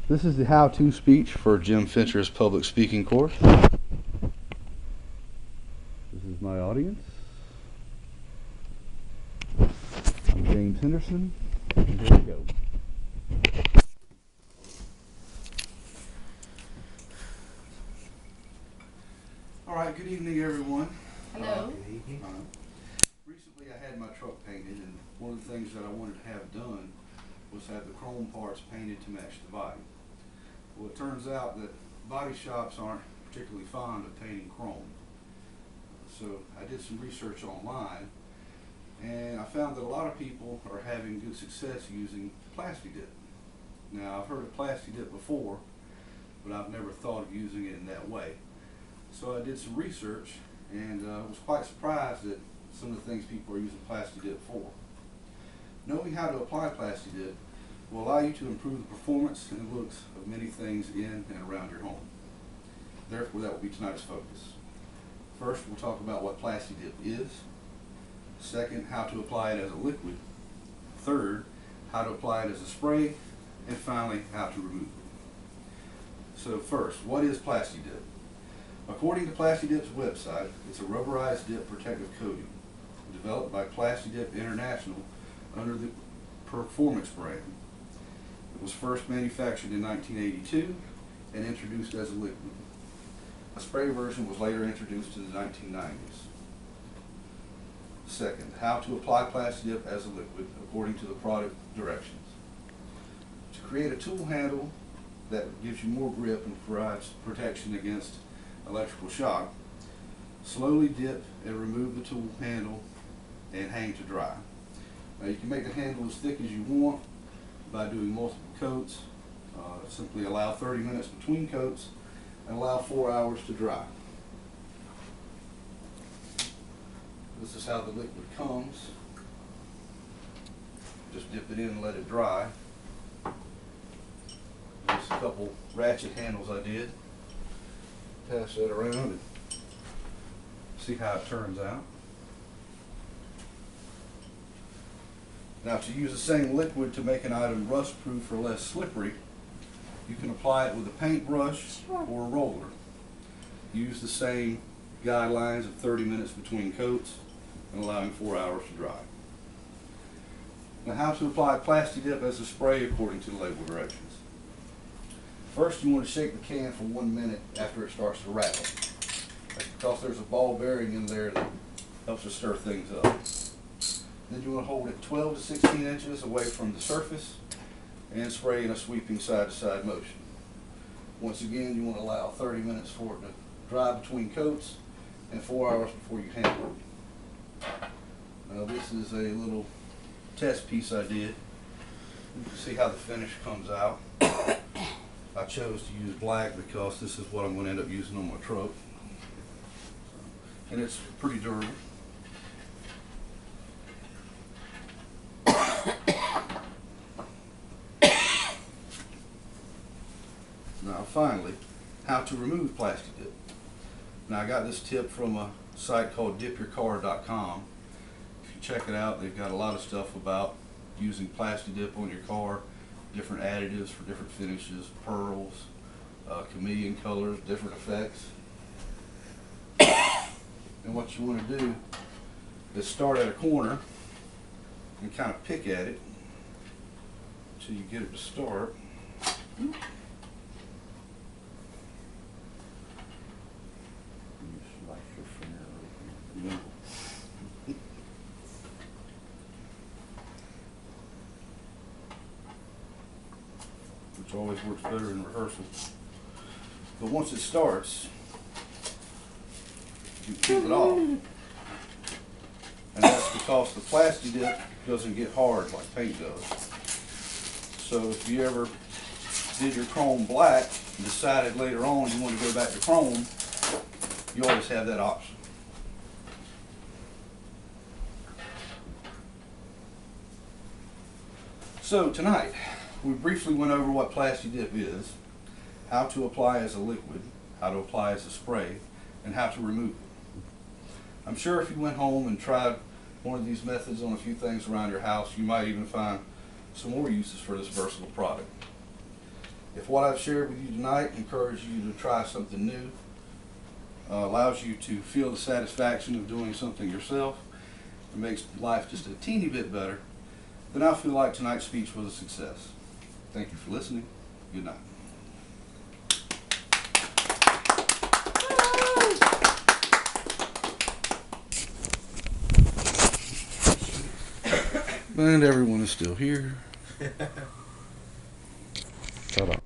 This is the how-to speech for Jim Fincher's public speaking course. This is my audience. I'm James Henderson, and here we go. All right, good evening, everyone. Hello. Good evening. Recently, I had my truck painted, and one of the things that I wanted to have done was have the chrome parts painted to match the body. Well, it turns out that body shops aren't particularly fond of painting chrome. So I did some research online, and I found that a lot of people are having good success using Plasti-Dip. Now, I've heard of Plasti-Dip before, but I've never thought of using it in that way. So I did some research, and was quite surprised at some of the things people are using Plasti-Dip for. Knowing how to apply Plasti-Dip will allow you to improve the performance and looks of many things in and around your home. Therefore, that will be tonight's focus. First, we'll talk about what Plasti-Dip is. Second, how to apply it as a liquid. Third, how to apply it as a spray. And finally, how to remove it. So first, what is Plasti-Dip? According to Plasti-Dip's website, it's a rubberized dip protective coating developed by Plasti-Dip International under the Performance brand. It was first manufactured in 1982 and introduced as a liquid. A spray version was later introduced in the 1990s. Second, how to apply Plasti-Dip as a liquid according to the product directions. To create a tool handle that gives you more grip and provides protection against electrical shock, slowly dip and remove the tool handle and hang to dry. Now, you can make the handle as thick as you want by doing multiple coats. Simply allow 30 minutes between coats and allow 4 hours to dry. This is how the liquid comes. Just dip it in and let it dry. There's a couple ratchet handles I did. Pass that around and see how it turns out. Now, to use the same liquid to make an item rust-proof or less slippery, you can apply it with a paintbrush or a roller. Use the same guidelines of 30 minutes between coats and allowing 4 hours to dry. Now, how to apply Plasti-Dip as a spray according to the label directions. First, you want to shake the can for 1 minute after it starts to rattle. That's because there's a ball bearing in there that helps to stir things up. Then you want to hold it 12 to 16 inches away from the surface and spray in a sweeping side-to-side motion. Once again, you want to allow 30 minutes for it to dry between coats and 4 hours before you handle it. Now, this is a little test piece I did. You can see how the finish comes out. I chose to use black because this is what I'm going to end up using on my truck. And it's pretty durable. Now, finally, how to remove Plasti-Dip. Now, I got this tip from a site called dipyourcar.com. If you check it out, they've got a lot of stuff about using Plasti-Dip on your car, different additives for different finishes, pearls, chameleon colors, different effects. And what you want to do is start at a corner and kind of pick at it until you get it to start. Which always works better in rehearsal. But once it starts, you keep it off. And that's because the Plasti-Dip doesn't get hard like paint does. So if you ever did your chrome black and decided later on you want to go back to chrome, you always have that option. So tonight, we briefly went over what Plasti-Dip is, how to apply as a liquid, how to apply as a spray, and how to remove it. I'm sure if you went home and tried one of these methods on a few things around your house, you might even find some more uses for this versatile product. If what I've shared with you tonight encourages you to try something new, allows you to feel the satisfaction of doing something yourself, and makes life just a teeny bit better, then I feel like tonight's speech was a success. Thank you for listening. Good night. And everyone is still here. Ta-da.